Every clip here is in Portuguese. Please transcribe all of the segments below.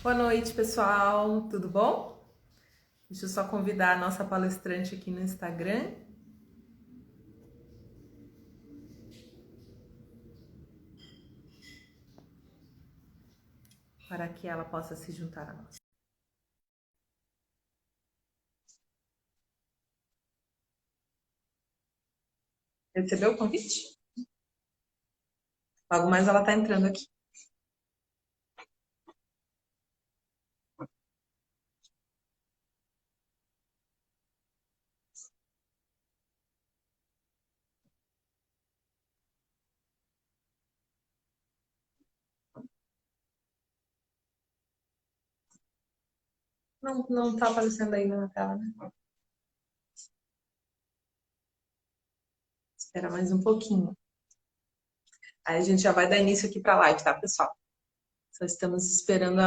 Boa noite, pessoal. Tudo bom? Deixa eu só convidar a nossa palestrante aqui no Instagram para que ela possa se juntar a nós. Recebeu o convite? Logo mais ela está entrando aqui. Não está aparecendo ainda na tela, né? Espera mais um pouquinho. Aí a gente já vai dar início aqui para a live, tá, pessoal? Só estamos esperando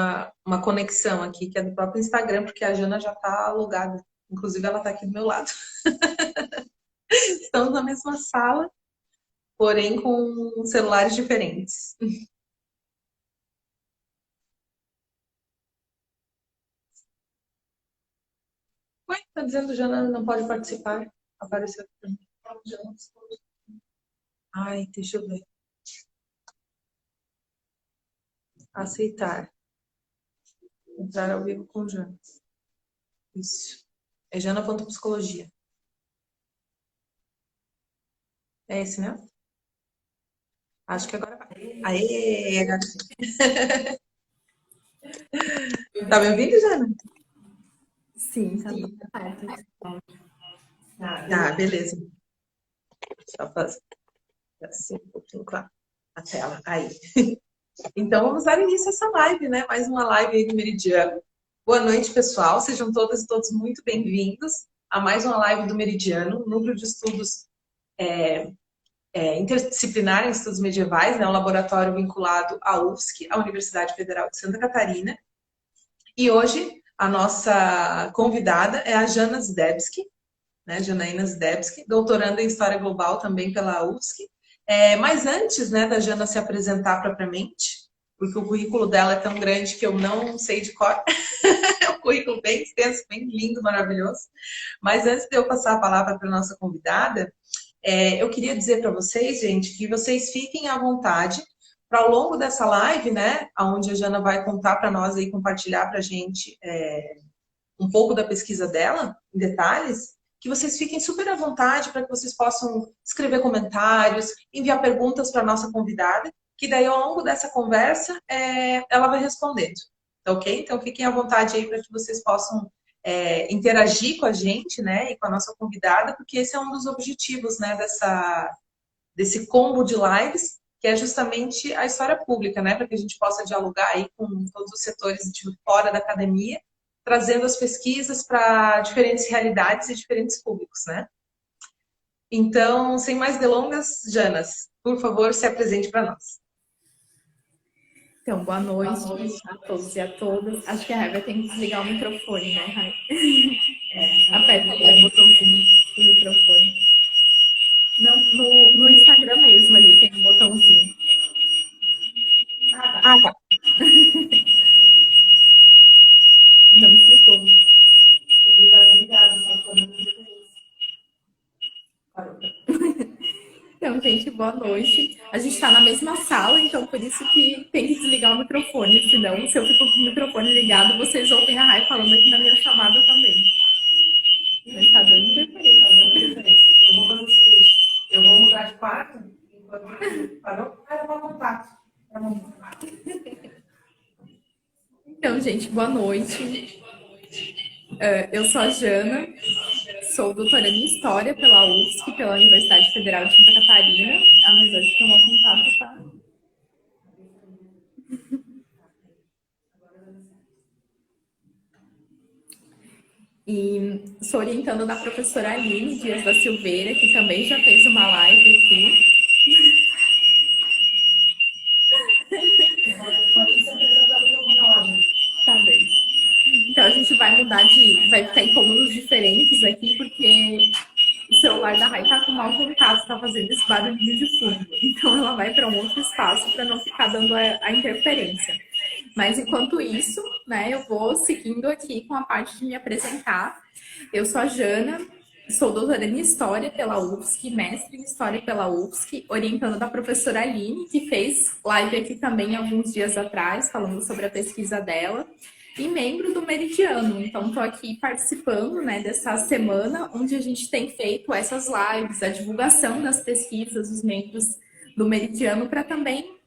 uma conexão aqui, que é do próprio Instagram, porque a Jana já está logada. Inclusive, ela está aqui do meu lado. Estamos na mesma sala, porém com celulares diferentes. Ué, tá dizendo Jana não pode participar. Apareceu aqui pra mim. Ai, deixa eu ver. Aceitar. Entrar ao vivo com Jana. Isso. É Jana.psicologia. É esse, né? Acho que agora vai. Aê, gatinho. Tá me ouvindo, Jana? Sim, tá tudo certo. Tá, beleza. Só fazer assim um pouquinho com a tela. Aí. Então, vamos dar início a essa live, né? Mais uma live aí do Meridiano. Boa noite, pessoal. Sejam todas e todos muito bem-vindos a mais uma live do Meridiano, Núcleo de Estudos Interdisciplinar em Estudos Medievais, né? Um laboratório vinculado à UFSC, a Universidade Federal de Santa Catarina. E hoje, a nossa convidada é a Jana Zdebski, né? Janaína Zdebski, doutoranda em História Global também pela UFSC. Mas antes, né, da Jana se apresentar propriamente, porque o currículo dela é tão grande que eu não sei de cor, é um currículo bem extenso, bem lindo, maravilhoso. Mas antes de eu passar a palavra para a nossa convidada, eu queria dizer para vocês, gente, que vocês fiquem à vontade para ao longo dessa live, né, onde a Jana vai contar para nós e compartilhar para a gente um pouco da pesquisa dela, em detalhes, que vocês fiquem super à vontade para que vocês possam escrever comentários, enviar perguntas para a nossa convidada, que daí ao longo dessa conversa ela vai respondendo, tá ok? Então fiquem à vontade aí para que vocês possam interagir com a gente, né, e com a nossa convidada, porque esse é um dos objetivos, né, desse combo de lives, que é justamente a história pública, né, para que a gente possa dialogar aí com todos os setores de fora da academia, trazendo as pesquisas para diferentes realidades e diferentes públicos, né? Então, sem mais delongas, Janas, por favor, se apresente para nós. Então, boa noite a todos e a todas. Acho que a Rai vai ter que desligar o microfone, né, Rai? Aperta ali o botãozinho do microfone. Não, no Instagram mesmo ali tem um botãozinho. Ah, tá. Não me explicou. Ele está desligado, só que eu não parou. Então, gente, boa noite. A gente está na mesma sala, então por isso que tem que desligar o microfone. Senão, se eu fico com o microfone ligado, vocês ouvem a Rai falando aqui na minha chamada também. Mas tá dando interferência. Eu vou fazer o seguinte, eu vou mudar de quarto, enquanto parou, mas eu vou contato. Então, gente, boa noite. Eu sou a Jana, sou doutora em História pela UFSC, pela Universidade Federal de Santa Catarina. Ah, mas acho que o meu contato tá. E sou orientanda da professora Aline Dias da Silveira, que também já fez uma live aqui. Tá bem. Então a gente vai mudar de. Vai ficar em cômodos diferentes aqui, porque o celular da Rai tá com mau contato, tá fazendo esse barulhinho de fundo. Então ela vai para um outro espaço para não ficar dando a interferência. Mas enquanto isso, né, eu vou seguindo aqui com a parte de me apresentar. Eu sou a Jana, sou doutora em História pela UFSC, mestre em História pela UFSC, orientando da professora Aline, que fez live aqui também alguns dias atrás, falando sobre a pesquisa dela, e membro do Meridiano. Então, estou aqui participando, né, dessa semana, onde a gente tem feito essas lives, a divulgação das pesquisas dos membros do Meridiano, para também,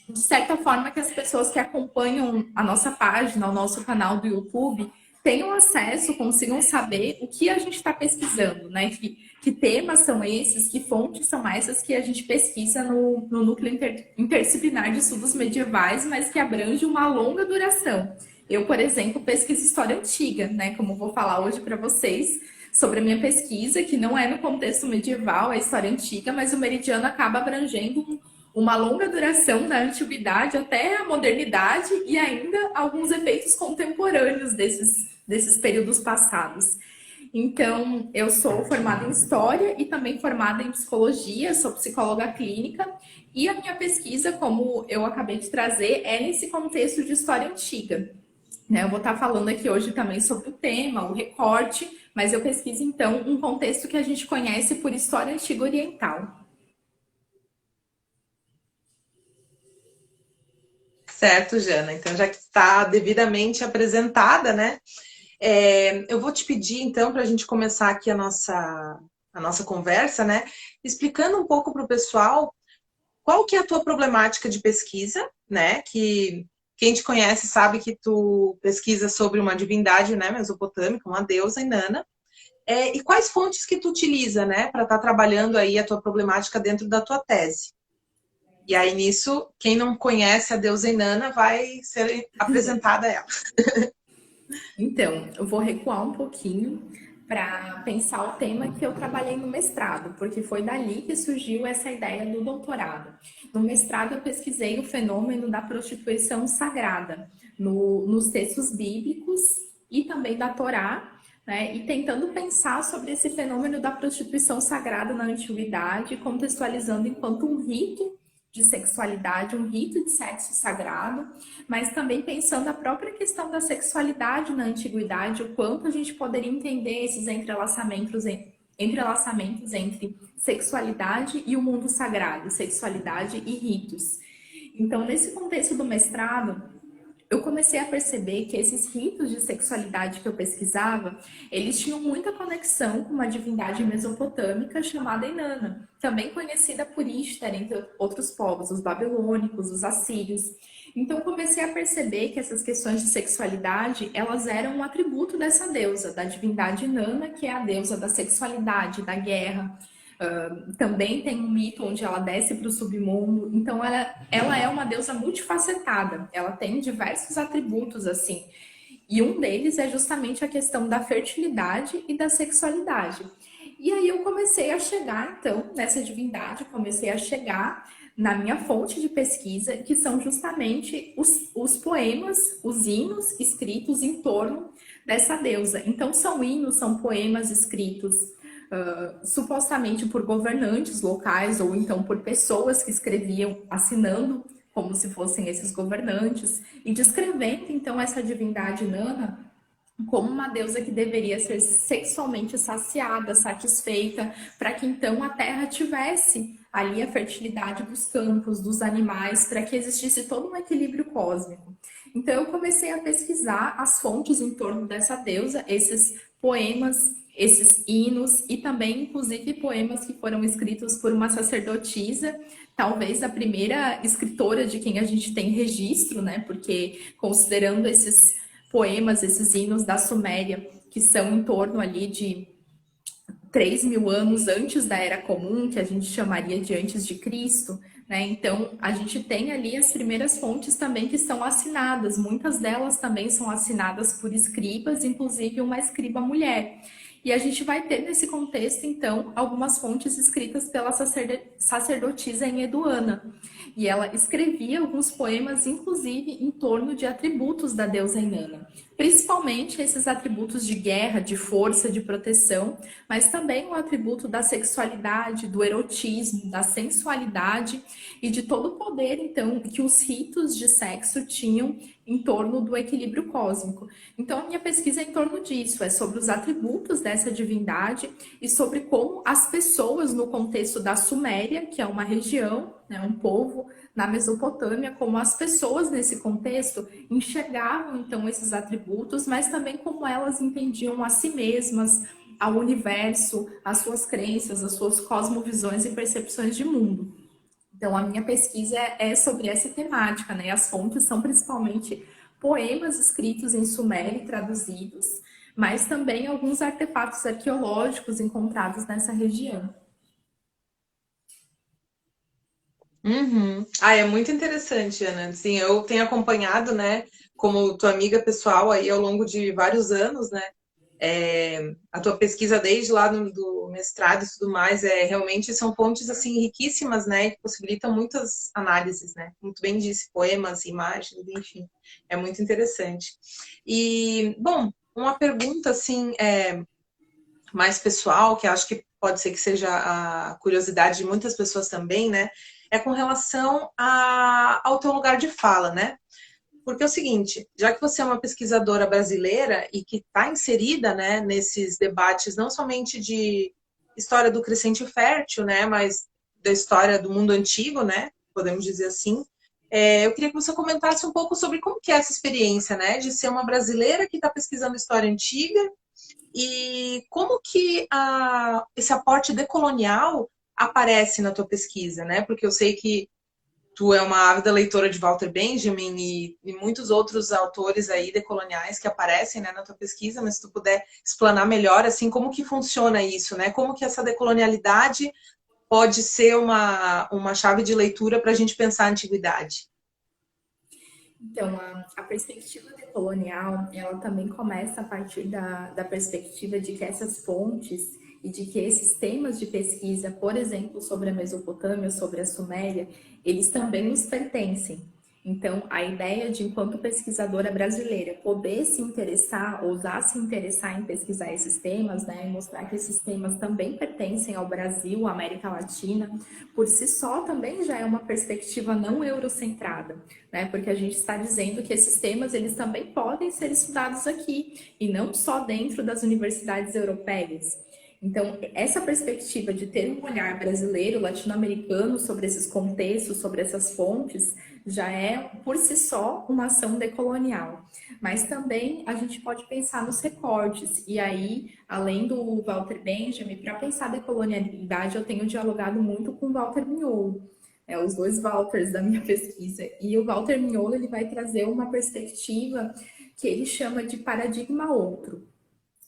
de certa forma, que as pessoas que acompanham a nossa página, o nosso canal do YouTube, tenham acesso, consigam saber o que a gente está pesquisando, né? Que temas são esses, que fontes são essas que a gente pesquisa no Núcleo Interdisciplinar de Estudos Medievais, mas que abrange uma longa duração. Eu, por exemplo, pesquiso história antiga, né? Como vou falar hoje para vocês sobre a minha pesquisa, que não é no contexto medieval, é história antiga, mas o Meridiano acaba abrangendo uma longa duração da antiguidade até a modernidade e ainda alguns efeitos contemporâneos desses períodos passados. Então, eu sou formada em História e também formada em Psicologia, sou psicóloga clínica, e a minha pesquisa, como eu acabei de trazer, é nesse contexto de história antiga. Eu vou estar falando aqui hoje também sobre o tema, o recorte, mas eu pesquiso, então, um contexto que a gente conhece por história antiga oriental. Certo, Jana. Então, já que está devidamente apresentada, né? Eu vou te pedir, então, para a gente começar aqui a nossa conversa, né? Explicando um pouco para o pessoal qual que é a tua problemática de pesquisa, né? Que quem te conhece sabe que tu pesquisa sobre uma divindade, né, mesopotâmica, uma deusa Inanna. E quais fontes que tu utiliza, né, para estar trabalhando aí a tua problemática dentro da tua tese? E aí, nisso, quem não conhece a deusa Inanna vai ser apresentada a ela. Então, eu vou recuar um pouquinho para pensar o tema que eu trabalhei no mestrado, porque foi dali que surgiu essa ideia do doutorado. No mestrado, eu pesquisei o fenômeno da prostituição sagrada nos textos bíblicos e também da Torá, né, e tentando pensar sobre esse fenômeno da prostituição sagrada na antiguidade, contextualizando enquanto um rito de sexualidade, um rito de sexo sagrado, mas também pensando a própria questão da sexualidade na antiguidade, o quanto a gente poderia entender esses entrelaçamentos entre sexualidade e o mundo sagrado, sexualidade e ritos. Então, nesse contexto do mestrado, eu comecei a perceber que esses ritos de sexualidade que eu pesquisava, eles tinham muita conexão com uma divindade mesopotâmica chamada Inanna, também conhecida por Ishtar, entre outros povos, os babilônicos, os assírios. Então, comecei a perceber que essas questões de sexualidade, elas eram um atributo dessa deusa, da divindade Inanna, que é a deusa da sexualidade, da guerra. Também tem um mito onde ela desce para o submundo. Então, ela é uma deusa multifacetada. Ela tem diversos atributos, assim. E um deles é justamente a questão da fertilidade e da sexualidade. E aí eu comecei a chegar, então, nessa divindade, comecei a chegar na minha fonte de pesquisa, que são justamente os poemas, os hinos escritos em torno dessa deusa. Então, são hinos, são poemas escritos supostamente por governantes locais ou então por pessoas que escreviam assinando como se fossem esses governantes e descrevendo então essa divindade Inanna como uma deusa que deveria ser sexualmente saciada, satisfeita, para que então a terra tivesse ali a fertilidade dos campos, dos animais, para que existisse todo um equilíbrio cósmico. Então eu comecei a pesquisar as fontes em torno dessa deusa, esses poemas, esses hinos e também, inclusive, poemas que foram escritos por uma sacerdotisa, talvez a primeira escritora de quem a gente tem registro, né? Porque considerando esses poemas, esses hinos da Suméria, que são em torno ali de 3.000 anos antes da Era Comum, que a gente chamaria de antes de Cristo, né? Então, a gente tem ali as primeiras fontes também que são assinadas, muitas delas também são assinadas por escribas, inclusive uma escriba mulher. E a gente vai ter nesse contexto, então, algumas fontes escritas pela sacerdotisa Enheduanna. E ela escrevia alguns poemas, inclusive, em torno de atributos da deusa Inanna. Principalmente esses atributos de guerra, de força, de proteção, mas também o atributo da sexualidade, do erotismo, da sensualidade e de todo o poder, então, que os ritos de sexo tinham em torno do equilíbrio cósmico. Então, a minha pesquisa é em torno disso, é sobre os atributos dessa divindade e sobre como as pessoas, no contexto da Suméria, que é uma região, né, um povo na Mesopotâmia, como as pessoas nesse contexto enxergavam, então, esses atributos, mas também como elas entendiam a si mesmas, ao universo, as suas crenças, as suas cosmovisões e percepções de mundo. Então, a minha pesquisa é sobre essa temática, né? As fontes são principalmente poemas escritos em sumério e traduzidos, mas também alguns artefatos arqueológicos encontrados nessa região. Uhum. Ah, é muito interessante, Ana. Sim, eu tenho acompanhado, né, como tua amiga pessoal aí ao longo de vários anos, né? A tua pesquisa desde lá do mestrado e tudo mais, realmente são fontes assim riquíssimas, né, que possibilitam muitas análises, né? Muito bem disse, poemas, imagens, enfim, é muito interessante. E, bom, uma pergunta assim, mais pessoal, que acho que pode ser que seja a curiosidade de muitas pessoas também, né? É com relação ao teu lugar de fala, né? Porque é o seguinte, já que você é uma pesquisadora brasileira e que está inserida, né, nesses debates não somente de história do crescente fértil, né, mas da história do mundo antigo, né, podemos dizer assim, eu queria que você comentasse um pouco sobre como que é essa experiência, né, de ser uma brasileira que está pesquisando história antiga e como que esse aporte decolonial aparece na tua pesquisa, né? Porque eu sei que tu é uma ávida leitora de Walter Benjamin e muitos outros autores aí decoloniais que aparecem, né, na tua pesquisa, mas se tu puder explanar melhor, assim, como que funciona isso, né? Como que essa decolonialidade pode ser uma chave de leitura para a gente pensar a antiguidade? Então, a perspectiva decolonial, ela também começa a partir da perspectiva de que essas fontes e de que esses temas de pesquisa, por exemplo, sobre a Mesopotâmia, sobre a Suméria, eles também nos pertencem. Então, a ideia de, enquanto pesquisadora brasileira, poder se interessar, ousar se interessar em pesquisar esses temas, né, e mostrar que esses temas também pertencem ao Brasil, à América Latina, por si só também já é uma perspectiva não eurocentrada, né, porque a gente está dizendo que esses temas eles também podem ser estudados aqui, e não só dentro das universidades europeias. Então, essa perspectiva de ter um olhar brasileiro, latino-americano sobre esses contextos, sobre essas fontes, já é por si só uma ação decolonial. Mas também a gente pode pensar nos recortes, e aí, além do Walter Benjamin, para pensar decolonialidade, eu tenho dialogado muito com o Walter Mignolo, os dois Walters da minha pesquisa. E o Walter Mignolo ele vai trazer uma perspectiva que ele chama de paradigma outro.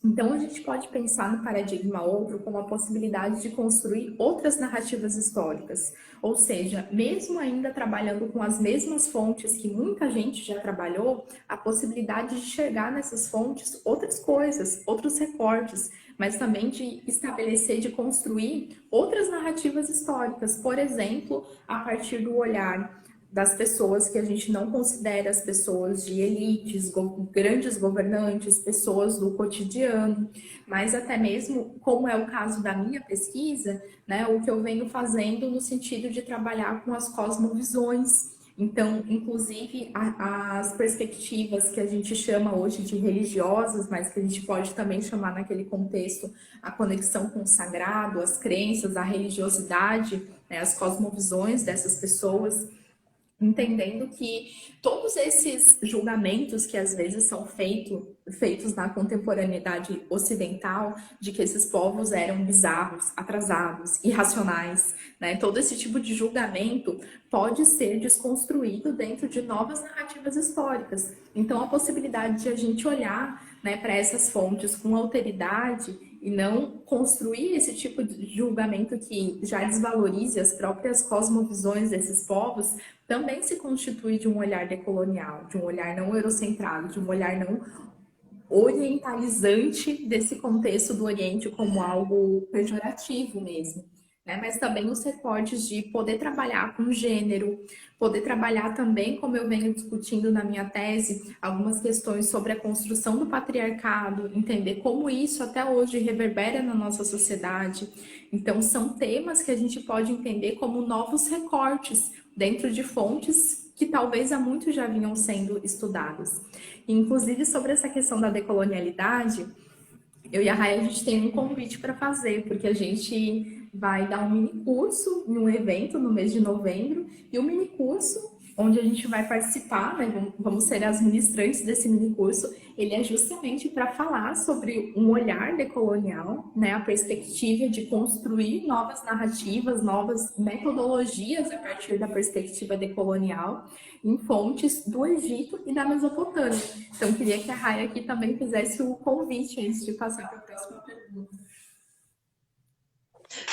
Então, a gente pode pensar no paradigma outro como a possibilidade de construir outras narrativas históricas. Ou seja, mesmo ainda trabalhando com as mesmas fontes que muita gente já trabalhou, a possibilidade de enxergar nessas fontes outras coisas, outros recortes, mas também de estabelecer, de construir outras narrativas históricas. Por exemplo, a partir do olhar das pessoas que a gente não considera as pessoas de elites, grandes governantes, pessoas do cotidiano, mas até mesmo, como é o caso da minha pesquisa, né, o que eu venho fazendo no sentido de trabalhar com as cosmovisões. Então, inclusive, as perspectivas que a gente chama hoje de religiosas, mas que a gente pode também chamar naquele contexto a conexão com o sagrado, as crenças, a religiosidade, né, as cosmovisões dessas pessoas, entendendo que todos esses julgamentos que às vezes são feitos na contemporaneidade ocidental, de que esses povos eram bizarros, atrasados, irracionais, né? Todo esse tipo de julgamento pode ser desconstruído dentro de novas narrativas históricas. Então, a possibilidade de a gente olhar, né, para essas fontes com alteridade e não construir esse tipo de julgamento que já desvalorize as próprias cosmovisões desses povos, também se constitui de um olhar decolonial, de um olhar não eurocentrado, de um olhar não orientalizante desse contexto do Oriente como algo pejorativo mesmo. Né? Mas também os recortes de poder trabalhar com gênero, poder trabalhar também, como eu venho discutindo na minha tese, algumas questões sobre a construção do patriarcado, entender como isso até hoje reverbera na nossa sociedade. Então, são temas que a gente pode entender como novos recortes dentro de fontes que talvez há muito já vinham sendo estudados. Inclusive, sobre essa questão da decolonialidade, eu e a Rai, a gente tem um convite para fazer, porque a gente vai dar um mini curso em um evento no mês de novembro, e o mini curso, onde a gente vai participar, né, vamos ser as ministrantes desse mini curso, ele é justamente para falar sobre um olhar decolonial, né, a perspectiva de construir novas narrativas, novas metodologias a partir da perspectiva decolonial, em fontes do Egito e da Mesopotâmia. Então, queria que a Rai aqui também fizesse o convite antes de passar para a próxima pergunta.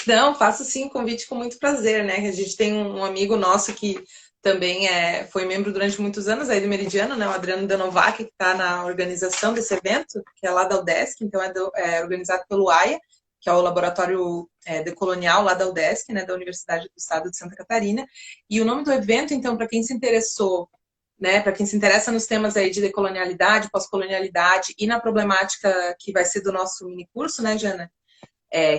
Não, faço sim o convite com muito prazer, né? A gente tem um amigo nosso que também foi membro durante muitos anos aí do Meridiano, né? O Adriano Danovac, que está na organização desse evento, que é lá da UDESC, então é organizado pelo AIA, que é o Laboratório Decolonial lá da UDESC, né? Da Universidade do Estado de Santa Catarina. E o nome do evento, então, para quem se interessou, né? Para quem se interessa nos temas aí de decolonialidade, pós-colonialidade e na problemática que vai ser do nosso mini curso, né, Jana?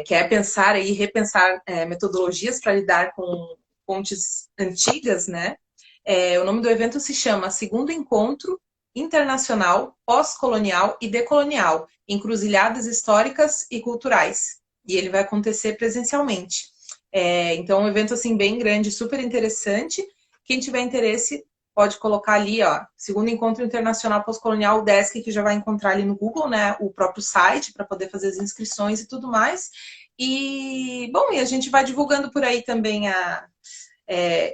Que é pensar e repensar metodologias para lidar com fontes antigas, né? O nome do evento se chama Segundo Encontro Internacional Pós-Colonial e Decolonial, Encruzilhadas Históricas e Culturais. E ele vai acontecer presencialmente. Então, é um evento assim bem grande, super interessante. Quem tiver interesse pode colocar ali, ó, Segundo Encontro Internacional Pós-Colonial, o Desk, que já vai encontrar ali no Google, né, o próprio site para poder fazer as inscrições e tudo mais. E, bom, e a gente vai divulgando por aí também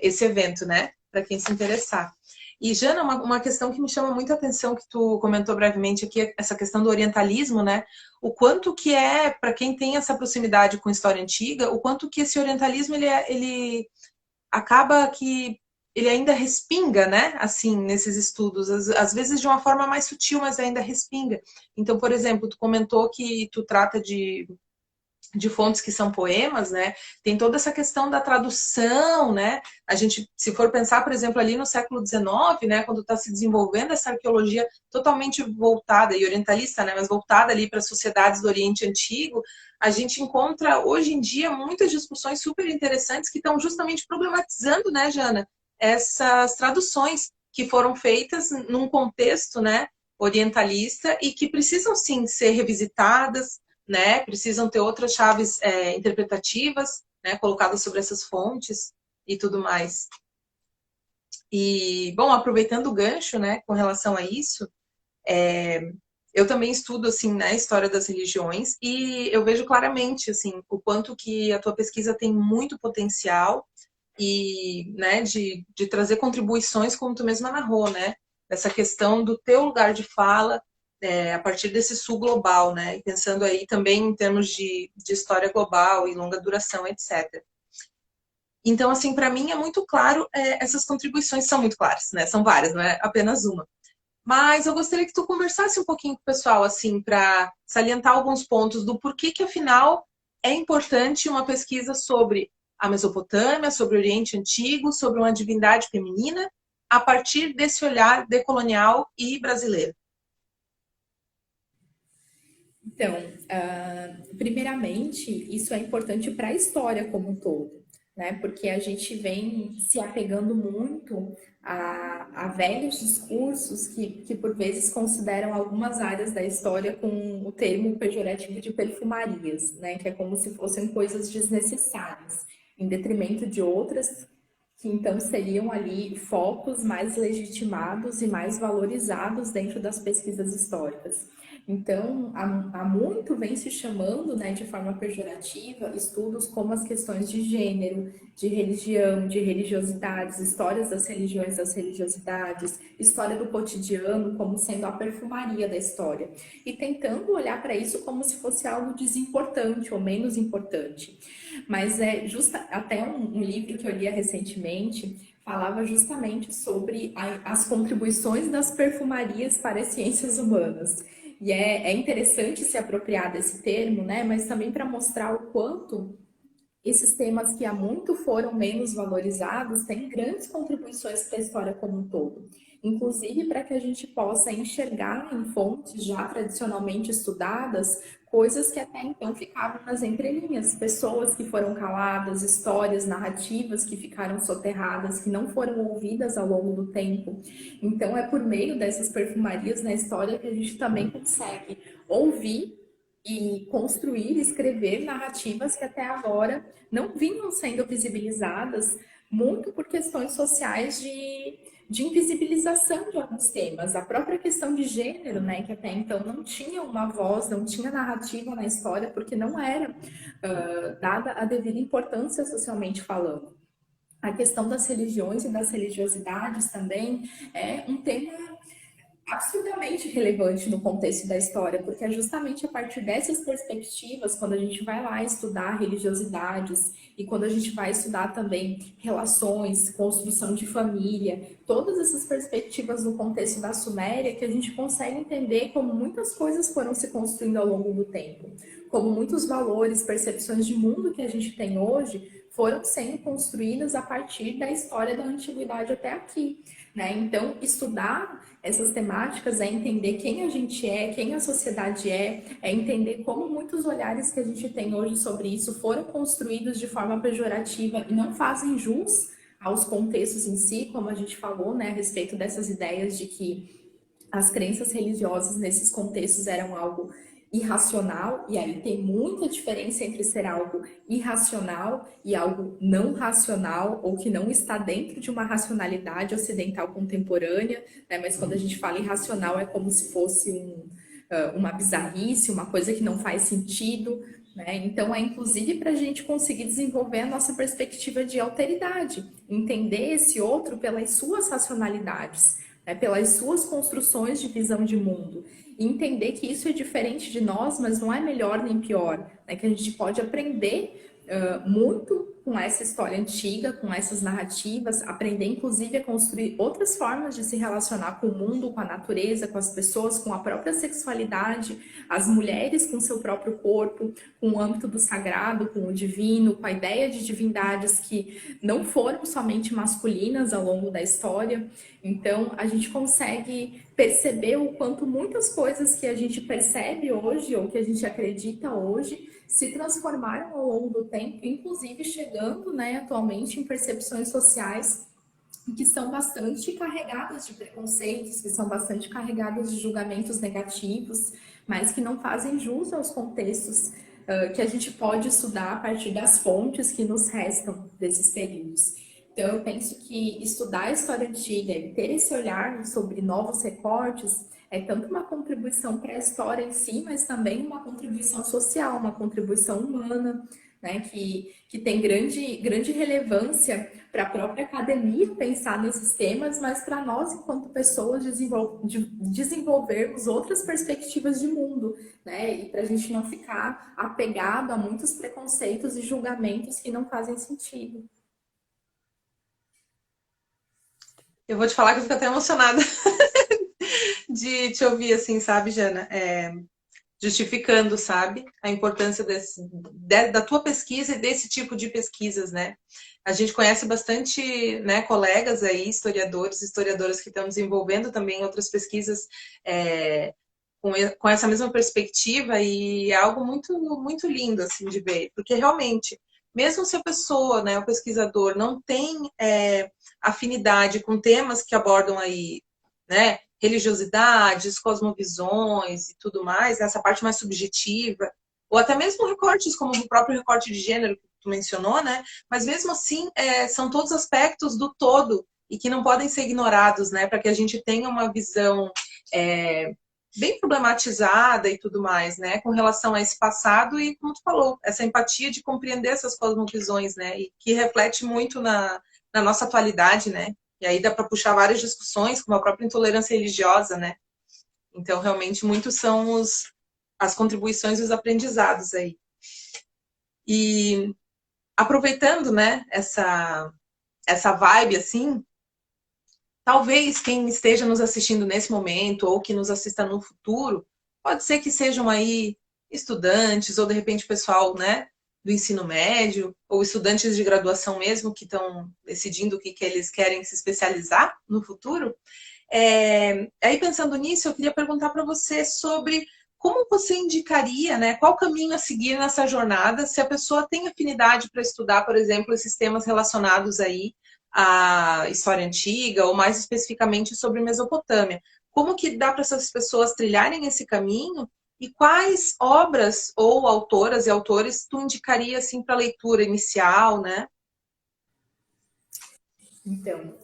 esse evento, né, para quem se interessar. E, Jana, uma questão que me chama muita atenção, que tu comentou brevemente aqui, essa questão do orientalismo, né, o quanto que para quem tem essa proximidade com a história antiga, o quanto que esse orientalismo, ele acaba que ele ainda respinga, né, assim, nesses estudos, às vezes de uma forma mais sutil, mas ainda respinga. Então, por exemplo, tu comentou que tu trata de fontes que são poemas, né, tem toda essa questão da tradução, né, a gente, se for pensar, por exemplo, ali no século XIX, né, quando está se desenvolvendo essa arqueologia totalmente voltada, e orientalista, né, mas voltada ali para as sociedades do Oriente Antigo, a gente encontra, hoje em dia, muitas discussões super interessantes que estão justamente problematizando, né, Jana, essas traduções que foram feitas num contexto, né, orientalista e que precisam, sim, ser revisitadas, né, precisam ter outras chaves interpretativas, né, colocadas sobre essas fontes e tudo mais. E, bom, aproveitando o gancho, né, com relação a isso, eu também estudo, assim, né, história das religiões e eu vejo claramente, assim, o quanto que a tua pesquisa tem muito potencial e, né, de trazer contribuições, como tu mesma narrou, né, essa questão do teu lugar de fala a partir desse sul global, né, e pensando aí também em termos de história global e longa duração, etc. Então, assim, para mim é muito claro, essas contribuições são muito claras, né, são várias, não é apenas uma. Mas eu gostaria que tu conversasse um pouquinho com o pessoal, assim, para salientar alguns pontos do porquê que, afinal, é importante uma pesquisa sobre a Mesopotâmia, sobre o Oriente Antigo, sobre uma divindade feminina, a partir desse olhar decolonial e brasileiro. Então, primeiramente, isso é importante para a história como um todo, né? Porque a gente vem se apegando muito a velhos discursos que, por vezes, consideram algumas áreas da história com o termo pejorativo de perfumarias, né? Que é como se fossem coisas desnecessárias, em detrimento de outras que então seriam ali focos mais legitimados e mais valorizados dentro das pesquisas históricas. Então, há muito vem se chamando, né, de forma pejorativa, estudos como as questões de gênero, de religião, de religiosidades, histórias das religiões, das religiosidades, história do cotidiano como sendo a perfumaria da história. E tentando olhar para isso como se fosse algo desimportante ou menos importante. Mas até um livro que eu li recentemente falava justamente sobre as contribuições das perfumarias para as ciências humanas. E é interessante se apropriar desse termo, né? Mas também para mostrar o quanto esses temas que há muito foram menos valorizados têm grandes contribuições para a história como um todo. Inclusive para que a gente possa enxergar em fontes já tradicionalmente estudadas coisas que até então ficavam nas entrelinhas, pessoas que foram caladas, histórias, narrativas que ficaram soterradas, que não foram ouvidas ao longo do tempo. Então é por meio dessas perfumarias na história que a gente também consegue ouvir e construir, escrever narrativas que até agora não vinham sendo visibilizadas, muito por questões sociais de invisibilização de alguns temas. A própria questão de gênero, né, que até então não tinha uma voz, não tinha narrativa na história, porque não era dada a devida importância socialmente falando. A questão das religiões e das religiosidades também é um tema absurdamente relevante no contexto da história, porque é justamente a partir dessas perspectivas, quando a gente vai lá estudar religiosidades e quando a gente vai estudar também relações, construção de família, todas essas perspectivas no contexto da Suméria, que a gente consegue entender como muitas coisas foram se construindo ao longo do tempo, como muitos valores, percepções de mundo que a gente tem hoje foram sendo construídas a partir da história da antiguidade até aqui, né? Então, estudar essas temáticas é entender quem a gente é, quem a sociedade é entender como muitos olhares que a gente tem hoje sobre isso foram construídos de forma pejorativa e não fazem jus aos contextos em si, como a gente falou, né, a respeito dessas ideias de que as crenças religiosas nesses contextos eram algo irracional, e aí tem muita diferença entre ser algo irracional e algo não racional, ou que não está dentro de uma racionalidade ocidental contemporânea, né? Mas quando a gente fala irracional é como se fosse uma bizarrice, uma coisa que não faz sentido, né? Então é inclusive para a gente conseguir desenvolver a nossa perspectiva de alteridade, entender esse outro pelas suas racionalidades, né? Pelas suas construções de visão de mundo. E entender que isso é diferente de nós, mas não é melhor nem pior, né? Que a gente pode aprender muito com essa história antiga, com essas narrativas, aprender inclusive a construir outras formas de se relacionar com o mundo, com a natureza, com as pessoas, com a própria sexualidade, as mulheres com seu próprio corpo, com o âmbito do sagrado, com o divino, com a ideia de divindades que não foram somente masculinas ao longo da história. Então, a gente consegue perceber o quanto muitas coisas que a gente percebe hoje, ou que a gente acredita hoje, se transformaram ao longo do tempo, inclusive chegando, né, atualmente em percepções sociais que são bastante carregadas de preconceitos, que são bastante carregadas de julgamentos negativos, mas que não fazem jus aos contextos que a gente pode estudar a partir das fontes que nos restam desses períodos. Então, eu penso que estudar a história antiga e ter esse olhar sobre novos recortes é tanto uma contribuição para a história em si, mas também uma contribuição social, uma contribuição humana, né, que tem grande relevância para a própria academia pensar nesses temas, mas para nós, enquanto pessoas, desenvolvermos outras perspectivas de mundo, né, e para a gente não ficar apegado a muitos preconceitos e julgamentos que não fazem sentido. Eu vou te falar que eu fico até emocionada de te ouvir assim, sabe, Jana? Justificando, sabe, a importância da tua pesquisa e desse tipo de pesquisas, né? A gente conhece bastante, né, colegas aí, historiadores, historiadoras que estão desenvolvendo também outras pesquisas com essa mesma perspectiva, e é algo muito, muito lindo, assim, de ver, porque realmente, mesmo se a pessoa, né, o pesquisador, não tem afinidade com temas que abordam aí, né, religiosidades, cosmovisões e tudo mais, essa parte mais subjetiva, ou até mesmo recortes, como o próprio recorte de gênero que tu mencionou, né? Mas mesmo assim, são todos aspectos do todo e que não podem ser ignorados, né? Para que a gente tenha uma visão bem problematizada e tudo mais, né? Com relação a esse passado e, como tu falou, essa empatia de compreender essas cosmovisões, né? E que reflete muito na nossa atualidade, né? E aí dá para puxar várias discussões, como a própria intolerância religiosa, né? Então, realmente, muitos são as contribuições e os aprendizados aí. E aproveitando, né, essa vibe, assim, talvez quem esteja nos assistindo nesse momento ou que nos assista no futuro, pode ser que sejam aí estudantes ou, de repente, pessoal, né, do ensino médio ou estudantes de graduação mesmo que estão decidindo o que eles querem se especializar no futuro. Aí, pensando nisso, eu queria perguntar para você sobre como você indicaria, né, qual caminho a seguir nessa jornada, se a pessoa tem afinidade para estudar, por exemplo, esses temas relacionados aí à história antiga, ou mais especificamente sobre Mesopotâmia? Como que dá para essas pessoas trilharem esse caminho? E quais obras ou autoras e autores tu indicaria assim para leitura inicial, né? Então,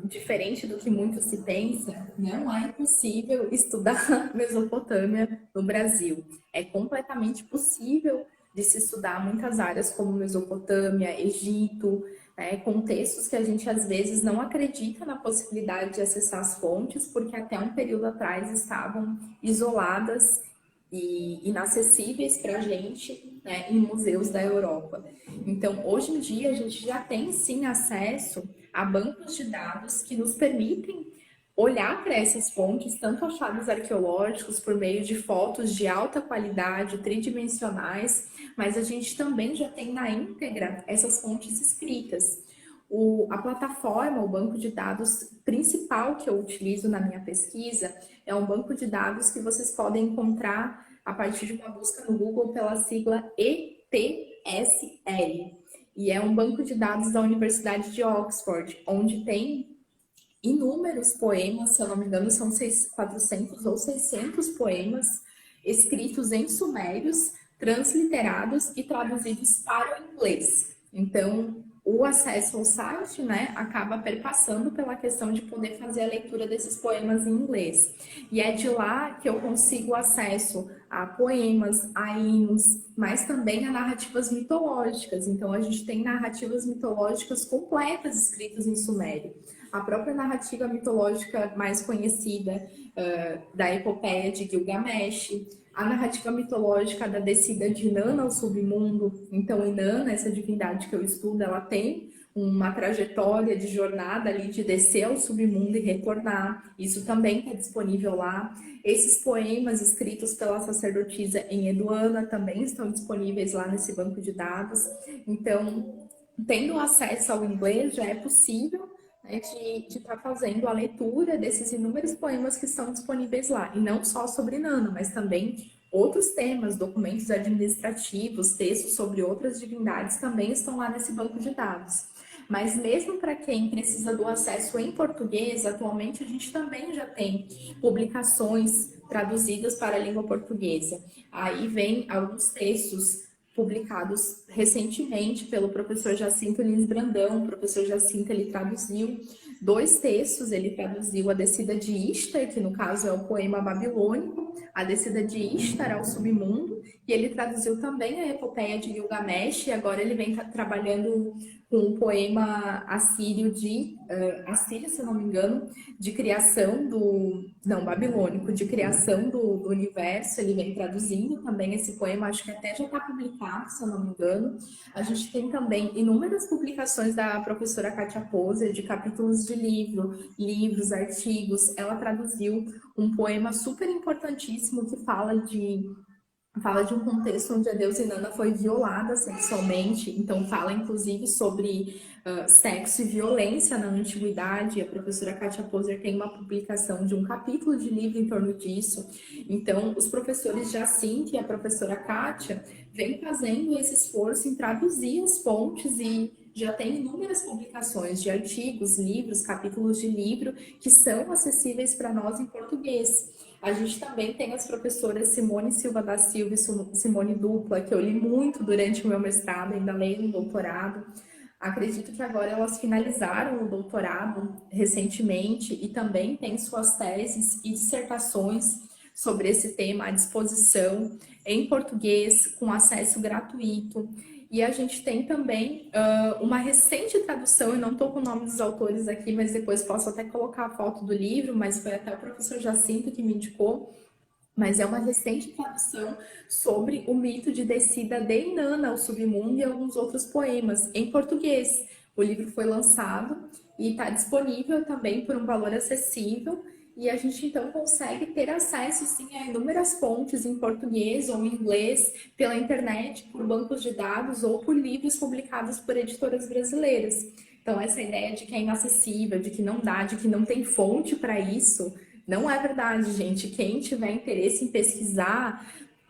diferente do que muito se pensa, não é impossível estudar Mesopotâmia no Brasil. É completamente possível de se estudar muitas áreas como Mesopotâmia, Egito, né, contextos que a gente às vezes não acredita na possibilidade de acessar as fontes, porque até um período atrás estavam isoladas e inacessíveis para a gente, né, em museus da Europa. Então, hoje em dia, a gente já tem sim acesso a bancos de dados que nos permitem olhar para essas fontes, tanto achados arqueológicos por meio de fotos de alta qualidade, tridimensionais, mas a gente também já tem na íntegra essas fontes escritas. A plataforma, o banco de dados principal que eu utilizo na minha pesquisa é um banco de dados que vocês podem encontrar a partir de uma busca no Google pela sigla ETSL. E é um banco de dados da Universidade de Oxford, onde tem inúmeros poemas, se eu não me engano, são 400 ou 600 poemas escritos em sumérios, transliterados e traduzidos para o inglês. Então, o acesso ao site, né, acaba perpassando pela questão de poder fazer a leitura desses poemas em inglês. E é de lá que eu consigo acesso a poemas, a hinos, mas também a narrativas mitológicas. Então, a gente tem narrativas mitológicas completas escritas em sumério. A própria narrativa mitológica mais conhecida da epopeia de Gilgamesh, a narrativa mitológica da descida de Inanna ao submundo. Então, Inanna, essa divindade que eu estudo, ela tem uma trajetória de jornada ali de descer ao submundo e retornar. Isso também está disponível lá. Esses poemas escritos pela sacerdotisa em Eduana também estão disponíveis lá nesse banco de dados. Então, tendo acesso ao inglês, já é possível, né, de estar fazendo a leitura desses inúmeros poemas que estão disponíveis lá. E não só sobre Nano, mas também outros temas, documentos administrativos, textos sobre outras divindades também estão lá nesse banco de dados. Mas mesmo para quem precisa do acesso em português, atualmente a gente também já tem publicações traduzidas para a língua portuguesa. Aí vem alguns textos publicados recentemente pelo professor Jacinto Lins Brandão. O professor Jacinto, ele traduziu 2 textos, ele traduziu a Descida de Ishtar, que no caso é o poema babilônico, a Descida de Ishtar ao submundo, e ele traduziu também a epopeia de Gilgamesh, e agora ele vem trabalhando com um poema assírio assírio, se não me engano, de criação babilônico, de criação do universo. Ele vem traduzindo também esse poema, acho que até já está publicado, se eu não me engano. A gente tem também inúmeras publicações da professora Kátia Poser, de capítulos de livros, artigos. Ela traduziu um poema super importantíssimo que fala de um contexto onde a deusa Inanna foi violada sexualmente, então fala inclusive sobre sexo e violência na antiguidade. A professora Kátia Poser tem uma publicação de um capítulo de livro em torno disso. Então, os professores Jacinto e a professora Kátia vêm fazendo esse esforço em traduzir as fontes e já tem inúmeras publicações de artigos, livros, capítulos de livro que são acessíveis para nós em português. A gente também tem as professoras Simone Silva da Silva e Simone Dupla, que eu li muito durante o meu mestrado, ainda leio no doutorado. Acredito que agora elas finalizaram o doutorado recentemente e também têm suas teses e dissertações sobre esse tema à disposição em português, com acesso gratuito. E a gente tem também uma recente tradução, eu não estou com o nome dos autores aqui, mas depois posso até colocar a foto do livro, mas foi até o professor Jacinto que me indicou, mas é uma recente tradução sobre o mito de descida de Inanna ao submundo e alguns outros poemas em português. O livro foi lançado e está disponível também por um valor acessível, e a gente então consegue ter acesso sim a inúmeras fontes em português ou em inglês pela internet, por bancos de dados ou por livros publicados por editoras brasileiras. Então essa ideia de que é inacessível, de que não dá, de que não tem fonte para isso, Não é verdade, gente. Quem tiver interesse em pesquisar,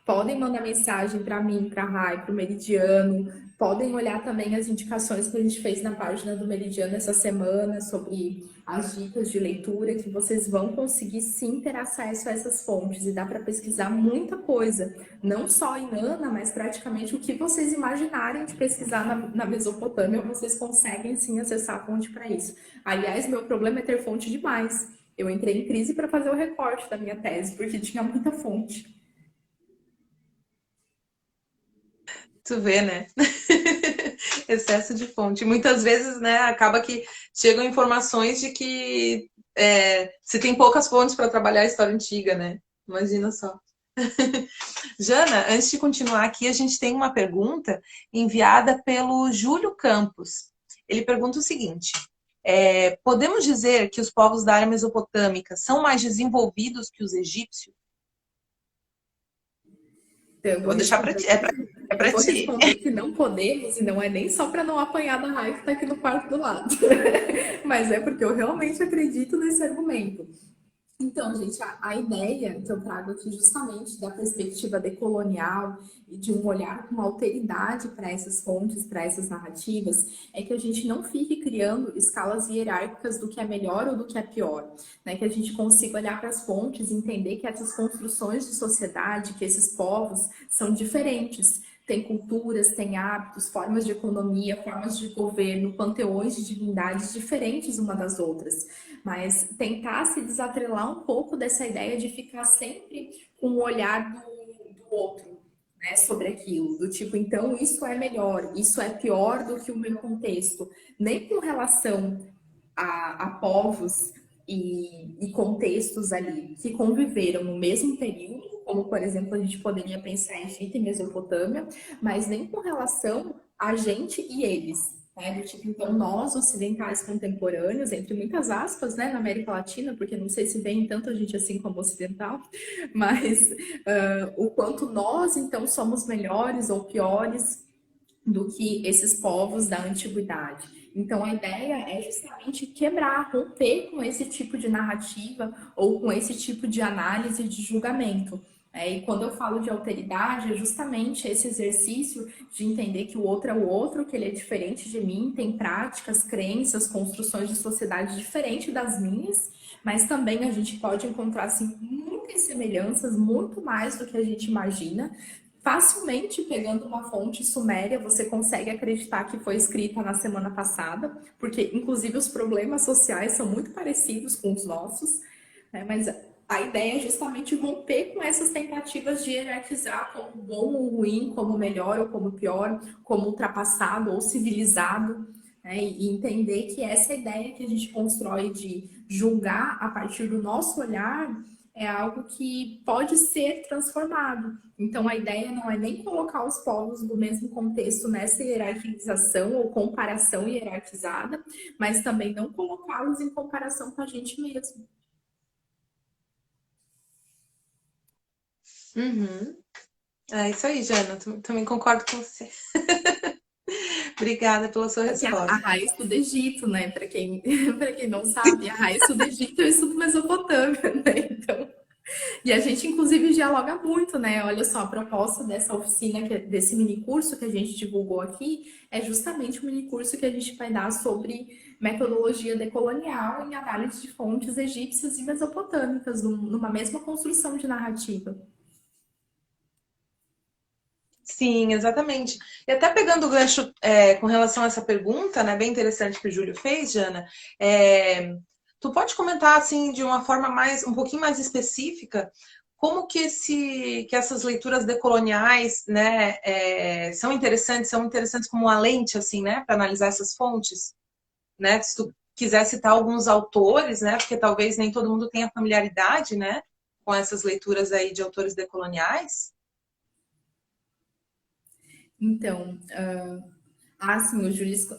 podem mandar mensagem para mim, para a Rai, para o Meridiano. Podem olhar também as indicações que a gente fez na página do Meridiano essa semana sobre as dicas de leitura, que vocês vão conseguir sim ter acesso a essas fontes. E dá para pesquisar muita coisa, não só em Ana, mas praticamente o que vocês imaginarem de pesquisar na Mesopotâmia, vocês conseguem sim acessar a fonte para isso. Aliás, meu problema é ter fonte demais. Eu entrei em crise para fazer o recorte da minha tese, porque tinha muita fonte. Tu vê, né? Excesso de fonte. Muitas vezes, né, acaba que chegam informações de que se tem poucas fontes para trabalhar a história antiga, né? Imagina só. Jana, antes de continuar aqui, a gente tem uma pergunta enviada pelo Júlio Campos. Ele pergunta o seguinte: podemos dizer que os povos da área mesopotâmica são mais desenvolvidos que os egípcios? Então, Eu vou deixar para ti. É eu para vou ti. responder que não podemos, e não é nem só para não apanhar da Rai que está aqui no quarto do lado, mas é porque eu realmente acredito nesse argumento. Então, gente, a ideia que eu trago aqui justamente da perspectiva decolonial e de um olhar com alteridade para essas fontes, para essas narrativas, é que a gente não fique criando escalas hierárquicas do que é melhor ou do que é pior, né? Que a gente consiga olhar para as fontes e entender que essas construções de sociedade, que esses povos são diferentes, tem culturas, tem hábitos, formas de economia, formas de governo, panteões de divindades diferentes uma das outras. Mas tentar se desatrelar um pouco dessa ideia de ficar sempre com o olhar do outro, né, sobre aquilo, do tipo, então isso é melhor, isso é pior do que o meu contexto, nem com relação a povos e contextos ali que conviveram no mesmo período, como por exemplo a gente poderia pensar em Egito e Mesopotâmia, mas nem com relação a gente e eles. Né? Do tipo, então, nós ocidentais contemporâneos, entre muitas aspas, né, na América Latina, porque não sei se vem tanto a gente assim como ocidental, mas o quanto nós, então, somos melhores ou piores do que esses povos da antiguidade. Então, a ideia é justamente quebrar, romper com esse tipo de narrativa ou com esse tipo de análise de julgamento. E quando eu falo de alteridade, é justamente esse exercício de entender que o outro é o outro, que ele é diferente de mim, tem práticas, crenças, construções de sociedade diferentes das minhas, mas também a gente pode encontrar assim, muitas semelhanças, muito mais do que a gente imagina, facilmente pegando uma fonte suméria, você consegue acreditar que foi escrita na semana passada, porque inclusive os problemas sociais são muito parecidos com os nossos, né? Mas a ideia é justamente romper com essas tentativas de hierarquizar como bom ou ruim, como melhor ou como pior, como ultrapassado ou civilizado, né? E entender que essa ideia que a gente constrói de julgar a partir do nosso olhar é algo que pode ser transformado. Então, a ideia não é nem colocar os povos do mesmo contexto nessa hierarquização ou comparação hierarquizada, mas também não colocá-los em comparação com a gente mesmo. Uhum. É isso aí, Jana. Também concordo com você. Obrigada pela sua Aqui a resposta. raiz do Egito, né? Para quem não sabe, a raiz do Egito eu estudo Mesopotâmia, né? Então, e a gente, inclusive, dialoga muito, né? Olha só, a proposta dessa oficina, desse mini curso que a gente divulgou aqui, é justamente o mini curso que a gente vai dar sobre metodologia decolonial em análise de fontes egípcias e mesopotâmicas, numa mesma construção de narrativa. Sim, exatamente. E até pegando o gancho com relação a essa pergunta, né, bem interessante que o Júlio fez, Jana, tu pode comentar assim de uma forma um pouquinho mais específica, como que que essas leituras decoloniais, né, são interessantes como uma lente assim, né, para analisar essas fontes, né? Se tu quiser citar alguns autores, né, porque talvez nem todo mundo tenha familiaridade, né, com essas leituras aí de autores decoloniais. Então, sim,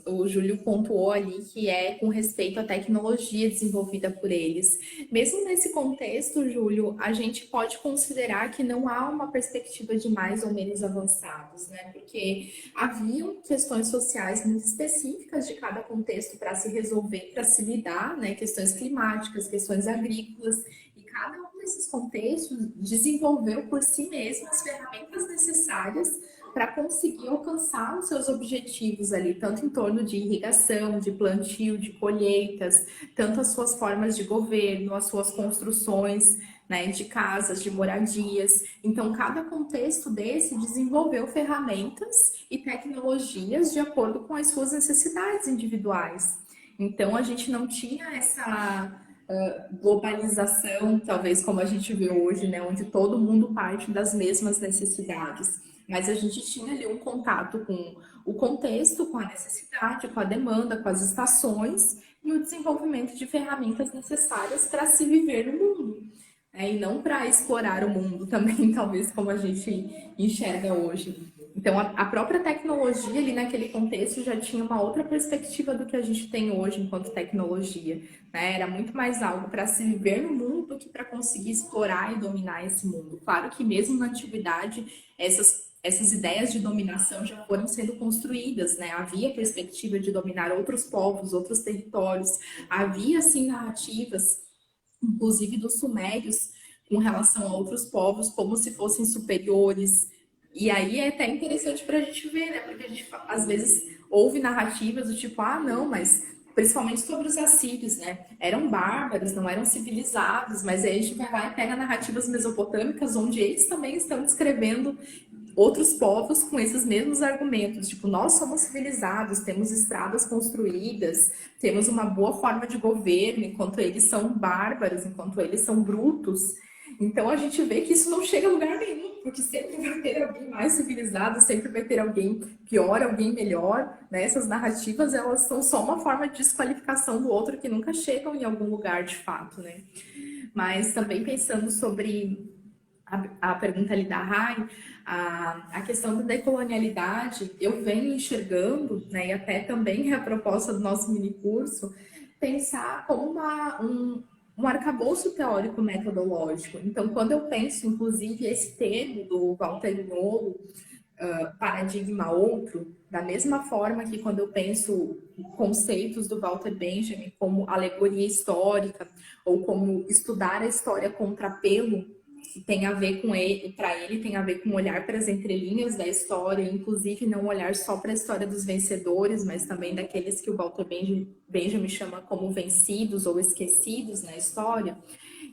o Júlio pontuou ali que é com respeito à tecnologia desenvolvida por eles. Mesmo nesse contexto, Júlio, a gente pode considerar que não há uma perspectiva de mais ou menos avançados, né? Porque haviam questões sociais muito específicas de cada contexto para se resolver, para se lidar, né? Questões climáticas, questões agrícolas. E cada um desses contextos desenvolveu por si mesmo as ferramentas necessárias para conseguir alcançar os seus objetivos ali, tanto em torno de irrigação, de plantio, de colheitas, tanto as suas formas de governo, as suas construções, né, de casas, de moradias. Então, cada contexto desse desenvolveu ferramentas e tecnologias de acordo com as suas necessidades individuais. Então, a gente não tinha essa globalização, talvez como a gente vê hoje, né, onde todo mundo parte das mesmas necessidades. Mas a gente tinha ali um contato com o contexto, com a necessidade, com a demanda, com as estações e o desenvolvimento de ferramentas necessárias para se viver no mundo. E não para explorar o mundo também, talvez como a gente enxerga hoje. Então, a própria tecnologia ali naquele contexto já tinha uma outra perspectiva do que a gente tem hoje enquanto tecnologia, né? Era muito mais algo para se viver no mundo do que para conseguir explorar e dominar esse mundo. Claro que mesmo na antiguidade, essas ideias de dominação já foram sendo construídas, né? Havia perspectiva de dominar outros povos, outros territórios, havia, sim, narrativas, inclusive dos sumérios, com relação a outros povos, como se fossem superiores. E aí é até interessante para a gente ver, né? Porque a gente, às vezes, ouve narrativas do tipo, ah, não, mas principalmente sobre os assírios, né? Eram bárbaros, não eram civilizados, mas aí a gente vai lá e pega narrativas mesopotâmicas, onde eles também estão descrevendo outros povos com esses mesmos argumentos, tipo, nós somos civilizados, temos estradas construídas, temos uma boa forma de governo, enquanto eles são bárbaros, enquanto eles são brutos. Então a gente vê que isso não chega a lugar nenhum, porque sempre vai ter alguém mais civilizado, sempre vai ter alguém pior, alguém melhor, né? Essas narrativas, elas são só uma forma de desqualificação do outro que nunca chegam em algum lugar de fato, né? Mas também pensando sobre a pergunta ali da Rai, a questão da decolonialidade, eu venho enxergando, né, e até também é a proposta do nosso minicurso, pensar como um arcabouço teórico metodológico. Então, quando eu penso, inclusive, esse termo do Walter Mignolo, paradigma outro, da mesma forma que quando eu penso conceitos do Walter Benjamin como alegoria histórica, ou como estudar a história contrapelo, que tem a ver com ele, para ele tem a ver com olhar para as entrelinhas da história, inclusive não olhar só para a história dos vencedores, mas também daqueles que o Walter Benjamin chama como vencidos ou esquecidos na história.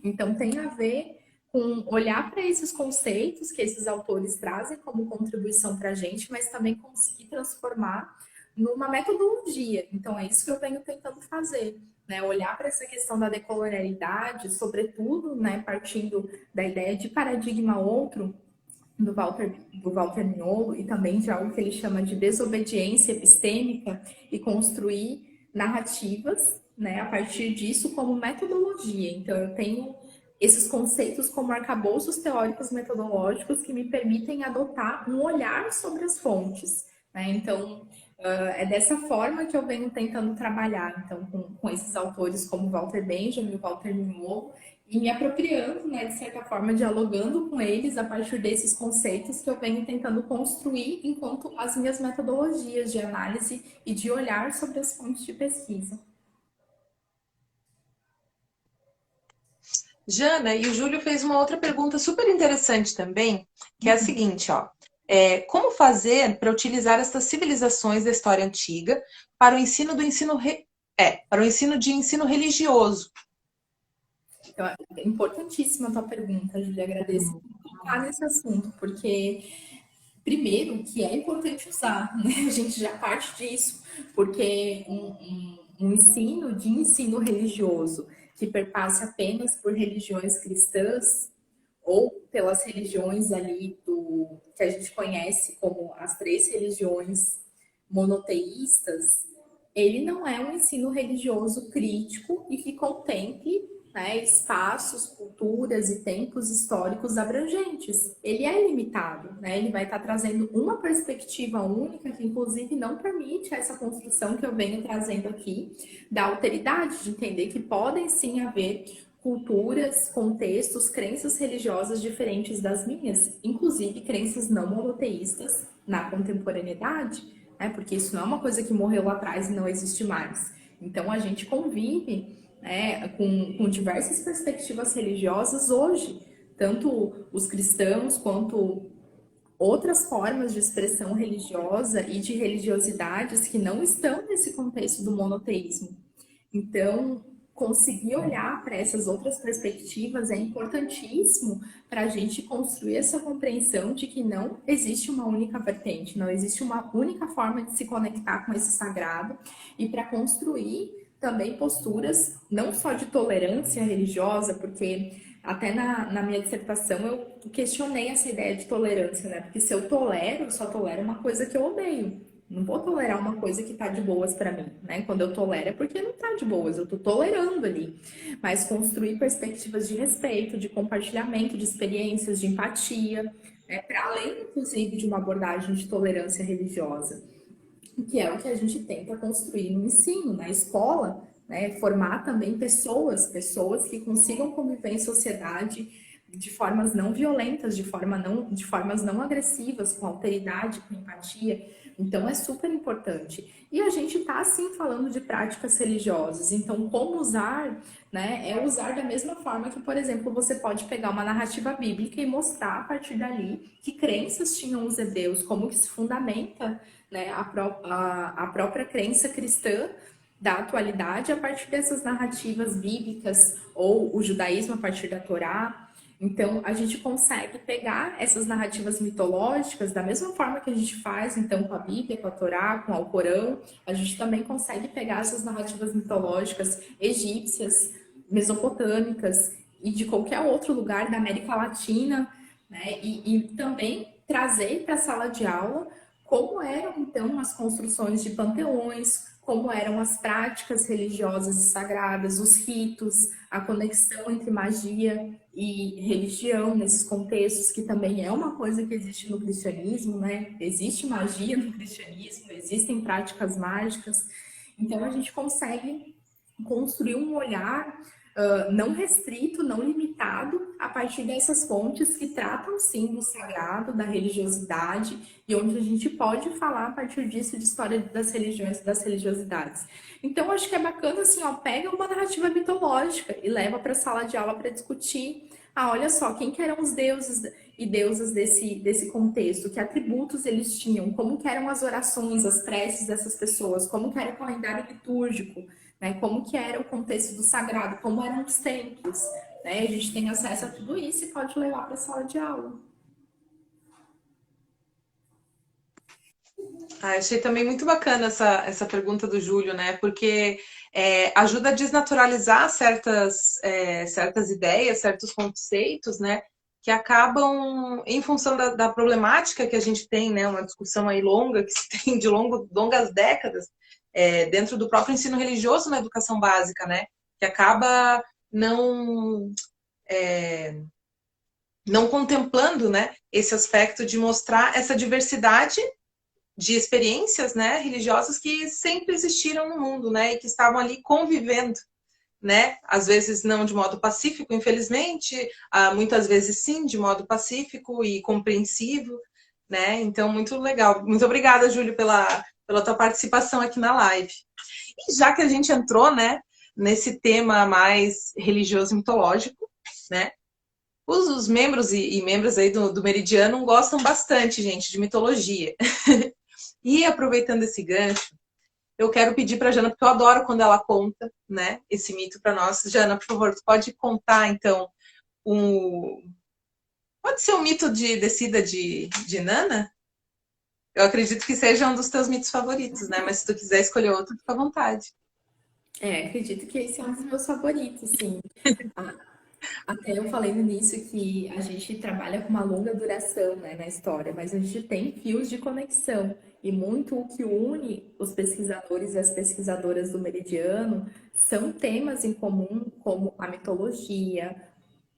Então tem a ver com olhar para esses conceitos que esses autores trazem como contribuição para a gente, mas também conseguir transformar numa metodologia. Então é isso que eu venho tentando fazer. Né, olhar para essa questão da decolonialidade, sobretudo, né, partindo da ideia de paradigma outro do Walter Mignolo e também de algo que ele chama de desobediência epistêmica e construir narrativas, né, a partir disso como metodologia. Então, eu tenho esses conceitos como arcabouços teóricos metodológicos que me permitem adotar um olhar sobre as fontes. Né? Então, é dessa forma que eu venho tentando trabalhar, então, com esses autores como Walter Benjamin e Walter Mignolo, e me apropriando, né, de certa forma, dialogando com eles a partir desses conceitos que eu venho tentando construir enquanto as minhas metodologias de análise e de olhar sobre as fontes de pesquisa. Jana, e o Júlio fez uma outra pergunta super interessante também, que é a seguinte, ó. Como fazer para utilizar estas civilizações da história antiga para o ensino para o ensino de ensino religioso? Então, é importantíssima a tua pergunta, Julia. Agradeço por tocar nesse assunto, porque primeiro que é importante usar, né? A gente já parte disso, porque um ensino de ensino religioso que perpasse apenas por religiões cristãs ou pelas religiões ali que a gente conhece como as três religiões monoteístas, ele não é um ensino religioso crítico e que contemple, né, espaços, culturas e tempos históricos abrangentes. Ele é limitado, né? Ele vai estar trazendo uma perspectiva única que, inclusive, não permite essa construção que eu venho trazendo aqui da alteridade, de entender que podem sim haver culturas, contextos, crenças religiosas diferentes das minhas, inclusive crenças não monoteístas na contemporaneidade, né? Porque isso não é uma coisa que morreu lá atrás e não existe mais. Então a gente convive né, com diversas perspectivas religiosas hoje, tanto os cristãos quanto outras formas de expressão religiosa e de religiosidades que não estão nesse contexto do monoteísmo. Então, conseguir olhar para essas outras perspectivas é importantíssimo para a gente construir essa compreensão de que não existe uma única vertente, não existe uma única forma de se conectar com esse sagrado, e para construir também posturas não só de tolerância religiosa, porque até na minha dissertação eu questionei essa ideia de tolerância, né? Porque se eu tolero, eu só tolero uma coisa que eu odeio. Não vou tolerar uma coisa que tá de boas para mim, né? Quando eu tolero é porque não tá de boas, eu tô tolerando ali. Mas construir perspectivas de respeito, de compartilhamento de experiências, de empatia, né? Para além, inclusive, de uma abordagem de tolerância religiosa, que é o que a gente tenta construir no ensino, na escola, né? Formar também pessoas que consigam conviver em sociedade de formas não violentas, de formas não agressivas, com alteridade, com empatia. Então é super importante. E a gente está sim falando de práticas religiosas. Então, como usar, né? É usar da mesma forma que, por exemplo, você pode pegar uma narrativa bíblica e mostrar a partir dali que crenças tinham os hebreus, como que se fundamenta, né, a própria crença cristã da atualidade a partir dessas narrativas bíblicas, ou o judaísmo a partir da Torá. Então, a gente consegue pegar essas narrativas mitológicas da mesma forma que a gente faz, então, com a Bíblia, com a Torá, com o Alcorão. A gente também consegue pegar essas narrativas mitológicas egípcias, mesopotâmicas e de qualquer outro lugar da América Latina, né? E também trazer para a sala de aula como eram, então, as construções de panteões, como eram as práticas religiosas e sagradas, os ritos, a conexão entre magia e religião nesses contextos, que também é uma coisa que existe no cristianismo, né? Existe magia no cristianismo, existem práticas mágicas. Então, a gente consegue construir um olhar não restrito, não limitado, a partir dessas fontes que tratam sim do sagrado, da religiosidade, e onde a gente pode falar a partir disso de história das religiões e das religiosidades. Então, acho que é bacana assim, ó, pega uma narrativa mitológica e leva para a sala de aula para discutir. Ah, olha só, quem que eram os deuses e deusas desse contexto, que atributos eles tinham, como que eram as orações, as preces dessas pessoas, como que era o calendário litúrgico, né? Como que era o contexto do sagrado, como eram os templos, né? A gente tem acesso a tudo isso e pode levar para a sala de aula. Achei também muito bacana essa pergunta do Júlio, né? Porque ajuda a desnaturalizar certas ideias, certos conceitos, né? Que acabam, em função da problemática que a gente tem, né? Uma discussão aí longa, que se tem de longas décadas, dentro do próprio ensino religioso na educação básica, né? Que acaba não contemplando, né? Esse aspecto de mostrar essa diversidade de experiências, né, religiosas que sempre existiram no mundo, né, e que estavam ali convivendo, né, às vezes não de modo pacífico, infelizmente, muitas vezes sim, de modo pacífico e compreensivo, né, então muito legal. Muito obrigada, Júlio, pela tua participação aqui na live. E já que a gente entrou, né, nesse tema mais religioso e mitológico, né, os membros e membros aí do Meridiano gostam bastante, gente, de mitologia. E aproveitando esse gancho, eu quero pedir para a Jana, porque eu adoro quando ela conta, né, esse mito para nós. Jana, por favor, tu pode contar, então, pode ser um mito de descida de Nana? Eu acredito que seja um dos teus mitos favoritos, né? Mas se tu quiser escolher outro, fica à vontade. Acredito que esse é um dos meus favoritos, sim. Até eu falei no início que a gente trabalha com uma longa duração, né, na história, mas a gente tem fios de conexão. E muito o que une os pesquisadores e as pesquisadoras do Meridiano são temas em comum, como a mitologia,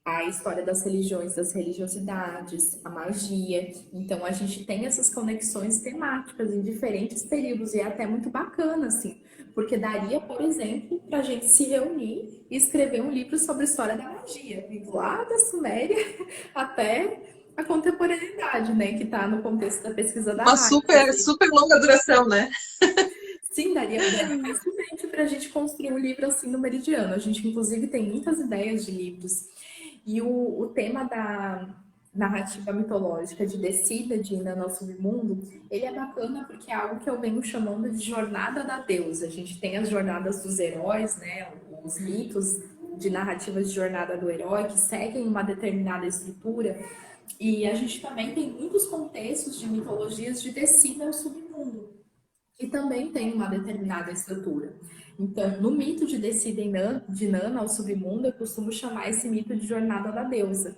a história das religiões, das religiosidades, a magia. Então, a gente tem essas conexões temáticas em diferentes períodos e é até muito bacana, assim, porque daria, por exemplo, para a gente se reunir e escrever um livro sobre a história da magia, vindo lá da Suméria até a contemporaneidade, né, que está no contexto da pesquisa da Uma Raia. super longa duração, né? Sim, daria facilmente para a gente construir um livro assim no Meridiano. A gente, inclusive, tem muitas ideias de livros. E o tema da narrativa mitológica de descida de Inanna ao submundo, ele é bacana porque é algo que eu venho chamando de jornada da deusa. A gente tem as jornadas dos heróis, né? Os mitos de narrativas de jornada do herói que seguem uma determinada estrutura. E a gente também tem muitos contextos de mitologias de descida ao submundo que também tem uma determinada estrutura. Então, no mito de descida de Nana ao submundo, eu costumo chamar esse mito de jornada da deusa.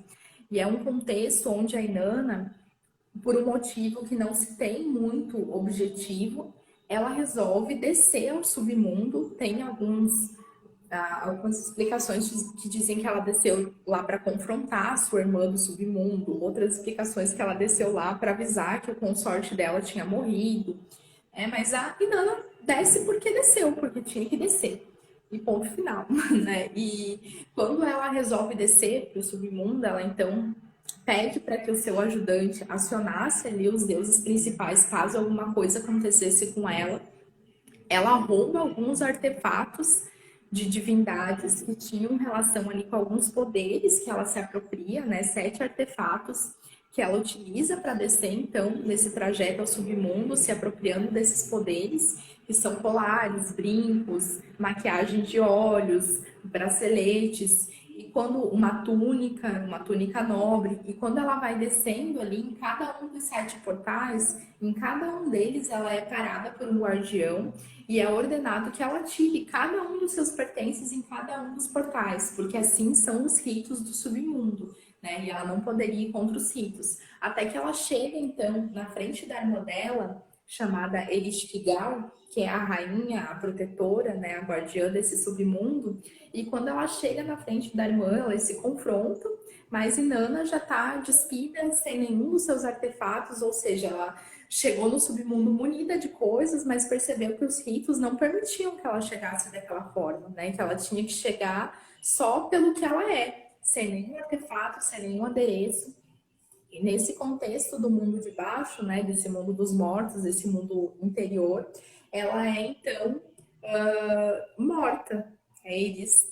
E é um contexto onde a Inanna, por um motivo que não se tem muito objetivo, ela resolve descer ao submundo. Tem algumas explicações que dizem que ela desceu lá para confrontar a sua irmã do submundo, outras explicações que ela desceu lá para avisar que o consorte dela tinha morrido. Mas a Inanna desce porque desceu, porque tinha que descer. E ponto final, né? E quando ela resolve descer para o submundo, ela então pede para que o seu ajudante acionasse ali os deuses principais caso alguma coisa acontecesse com ela. Ela rouba alguns artefatos de divindades que tinham relação ali com alguns poderes que ela se apropria, né? 7 artefatos que ela utiliza para descer, então, nesse trajeto ao submundo, se apropriando desses poderes, que são colares, brincos, maquiagem de olhos, braceletes, e quando uma túnica nobre, e quando ela vai descendo ali em cada um dos 7 portais, em cada um deles ela é parada por um guardião e é ordenado que ela tire cada um dos seus pertences em cada um dos portais, porque assim são os ritos do submundo, né? E ela não poderia ir contra os ritos. Até que ela chega, então, na frente da irmã dela, chamada Ereshkigal, que é a rainha, a protetora, né, a guardiã desse submundo. E quando ela chega na frente da irmã, elas se confrontam, mas Inanna já está despida, sem nenhum dos seus artefatos, ou seja, ela chegou no submundo munida de coisas, mas percebeu que os ritos não permitiam que ela chegasse daquela forma, né? Que ela tinha que chegar só pelo que ela é, sem nenhum artefato, sem nenhum adereço. E nesse contexto do mundo de baixo, né, desse mundo dos mortos, desse mundo interior, ela é então morta. Eles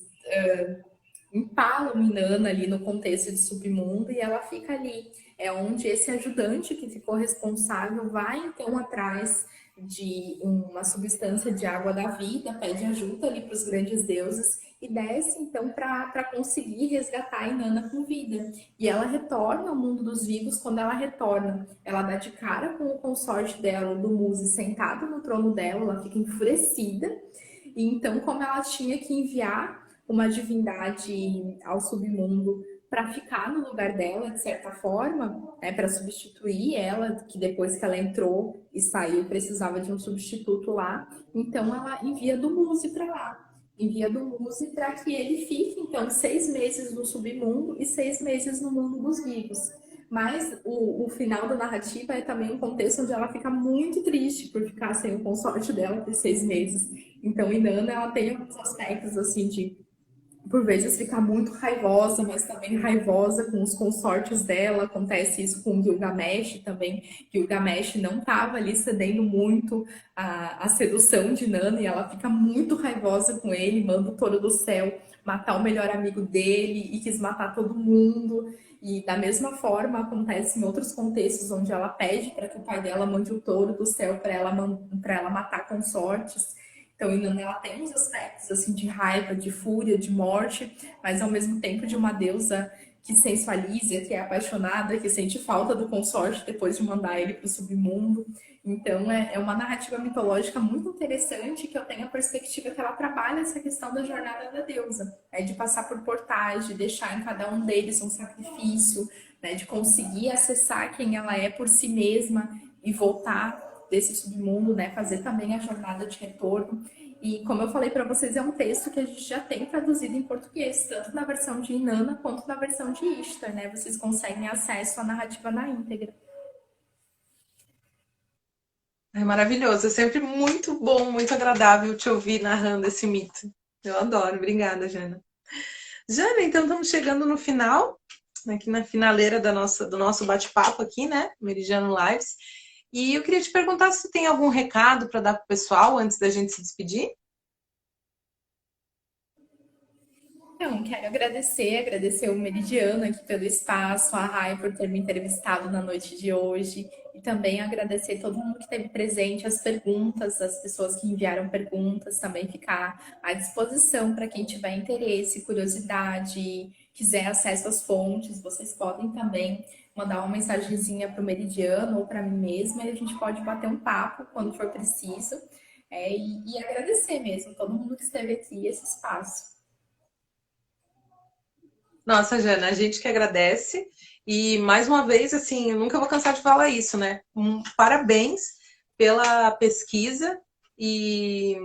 empalam Inanna ali no contexto de submundo e ela fica ali. É onde esse ajudante que ficou responsável vai então atrás de uma substância de água da vida, pede ajuda ali para os grandes deuses e desce então para conseguir resgatar a Inanna com vida. E ela retorna ao mundo dos vivos. Quando ela retorna, ela dá de cara com o consorte dela, do Muse, sentado no trono dela, ela fica enfurecida. E então, como ela tinha que enviar uma divindade ao submundo para ficar no lugar dela, de certa forma, né, para substituir ela, que depois que ela entrou e saiu precisava de um substituto lá. Então ela envia do Muse para lá, envia do Muse para que ele fique então 6 meses no submundo e 6 meses no mundo dos vivos. Mas o final da narrativa é também um contexto onde ela fica muito triste por ficar sem o consorte dela por 6 meses. Então, Inanna, ela tem alguns aspectos assim de por vezes ficar muito raivosa, mas também raivosa com os consortes dela. Acontece isso com Gilgamesh também. Gilgamesh não estava ali cedendo muito à sedução de Nana e ela fica muito raivosa com ele, manda o touro do céu matar o melhor amigo dele e quis matar todo mundo. E da mesma forma acontece em outros contextos onde ela pede para que o pai dela mande o touro do céu para ela matar consortes. Então, Inanna, ela tem uns aspectos assim de raiva, de fúria, de morte, mas ao mesmo tempo de uma deusa que sensualiza, que é apaixonada, que sente falta do consorte depois de mandar ele para o submundo. Então, é uma narrativa mitológica muito interessante que eu tenho a perspectiva que ela trabalha essa questão da jornada da deusa, né? De passar por portais, de deixar em cada um deles um sacrifício, né? De conseguir acessar quem ela é por si mesma e voltar desse submundo, né? Fazer também a jornada de retorno. E como eu falei para vocês, é um texto que a gente já tem traduzido em português, tanto na versão de Inanna quanto na versão de Ishtar, né? Vocês conseguem acesso à narrativa na íntegra. É maravilhoso, é sempre muito bom, muito agradável te ouvir narrando esse mito. Eu adoro, obrigada, Jana. Jana, então estamos chegando no final, aqui na finaleira do nosso bate-papo aqui, né? Meridiano Lives. E eu queria te perguntar se tem algum recado para dar para o pessoal antes da gente se despedir. Então, quero agradecer o Meridiano aqui pelo espaço, a Rai por ter me entrevistado na noite de hoje, e também agradecer todo mundo que esteve presente, as perguntas, as pessoas que enviaram perguntas, também ficar à disposição para quem tiver interesse, curiosidade, quiser acesso às fontes, vocês podem também mandar uma mensagenzinha para o Meridiano ou para mim mesma, e a gente pode bater um papo quando for preciso, e agradecer mesmo todo mundo que esteve aqui, esse espaço. Nossa, Jana, a gente que agradece. E mais uma vez, assim, eu nunca vou cansar de falar isso, né? Parabéns pela pesquisa e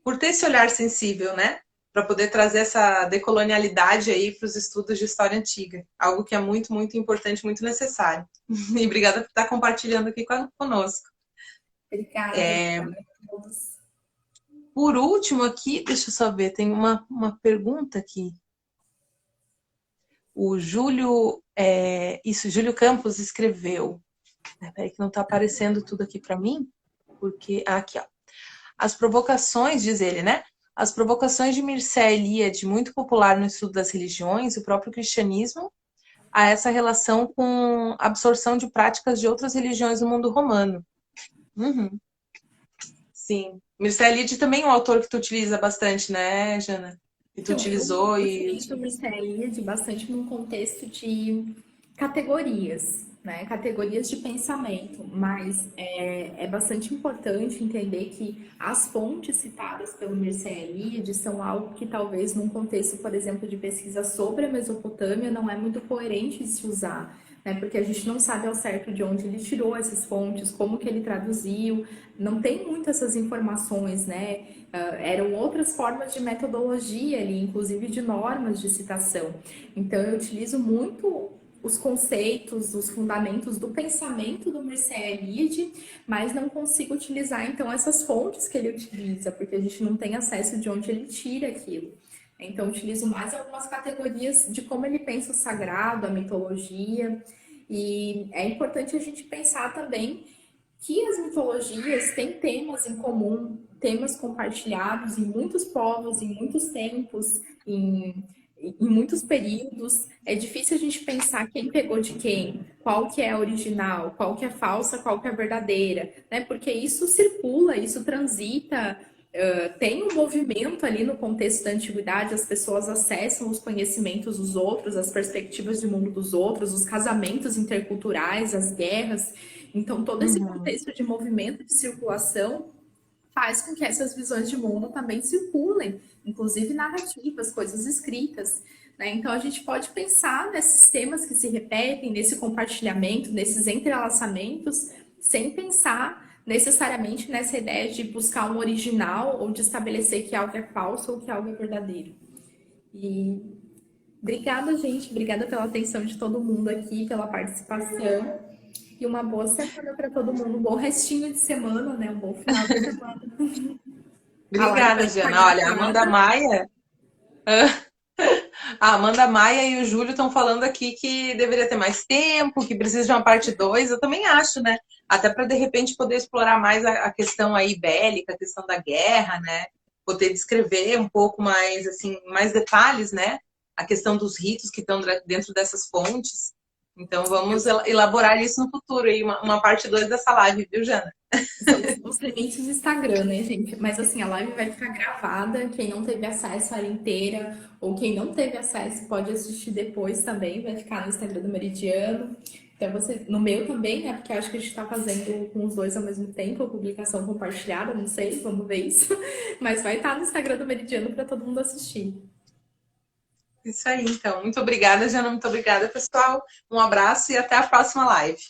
por ter esse olhar sensível, né? Para poder trazer essa decolonialidade aí para os estudos de história antiga. Algo que é muito, muito importante, muito necessário. E obrigada por estar compartilhando aqui conosco. Obrigada, obrigada a todos. Por último aqui, deixa eu só ver, tem uma pergunta aqui. O Júlio, Júlio Campos escreveu. Peraí que não está aparecendo tudo aqui para mim, porque aqui, ó. As provocações, diz ele, né? As provocações de Mircea Eliade, muito popular no estudo das religiões, o próprio cristianismo, a essa relação com absorção de práticas de outras religiões no mundo romano. Uhum. Sim. Mircea Eliade também é um autor que tu utiliza bastante, né, Jana? Que tu Então, utilizou eu e... utilizo o Mistério bastante num contexto de categorias, né? Categorias de pensamento, mas é bastante importante entender que as fontes citadas pelo Mircea Eliade são algo que talvez num contexto, por exemplo, de pesquisa sobre a Mesopotâmia não é muito coerente de se usar, né? Porque a gente não sabe ao certo de onde ele tirou essas fontes, como que ele traduziu, não tem muitas essas informações, né? Eram outras formas de metodologia ali, inclusive de normas de citação. Então, eu utilizo muito os conceitos, os fundamentos do pensamento do Mircea Eliade, mas não consigo utilizar, então, essas fontes que ele utiliza, porque a gente não tem acesso de onde ele tira aquilo. Então, eu utilizo mais algumas categorias de como ele pensa o sagrado, a mitologia, e é importante a gente pensar também que as mitologias têm temas em comum, temas compartilhados em muitos povos, em muitos tempos, em muitos períodos. É difícil a gente pensar quem pegou de quem, qual que é a original, qual que é falsa, qual que é verdadeira, né? Porque isso circula, isso transita, tem um movimento ali no contexto da antiguidade, as pessoas acessam os conhecimentos dos outros, as perspectivas de mundo dos outros, os casamentos interculturais, as guerras. Então, todo esse contexto de movimento de circulação faz com que essas visões de mundo também circulem, inclusive narrativas, coisas escritas. Né? Então, a gente pode pensar nesses temas que se repetem, nesse compartilhamento, nesses entrelaçamentos, sem pensar necessariamente nessa ideia de buscar um original ou de estabelecer que algo é falso ou que algo é verdadeiro. E obrigada, gente. Obrigada pela atenção de todo mundo aqui, pela participação. E uma boa semana para todo mundo. Um bom restinho de semana, né? Um bom final de semana. Obrigada, Jana. Olha, a Amanda Maia... A Amanda Maia e o Júlio estão falando aqui que deveria ter mais tempo, que precisa de uma parte 2. Eu também acho, né? Até para, de repente, poder explorar mais a questão aí bélica, a questão da guerra, né? Poder descrever um pouco mais, assim, mais detalhes, né? A questão dos ritos que estão dentro dessas fontes. Então, vamos elaborar isso no futuro, aí, uma parte 2 dessa live, viu, Jana? Os limites do Instagram, né, gente? Mas assim, a live vai ficar gravada. Quem não teve acesso a ela inteira, ou quem não teve acesso, pode assistir depois também. Vai ficar no Instagram do Meridiano. Então, você, no meu também, né? Porque eu acho que a gente tá fazendo com os dois ao mesmo tempo, a publicação compartilhada, não sei, vamos ver isso. Mas vai estar no Instagram do Meridiano para todo mundo assistir. Isso aí, então. Muito obrigada, Jana. Muito obrigada, pessoal. Um abraço e até a próxima live.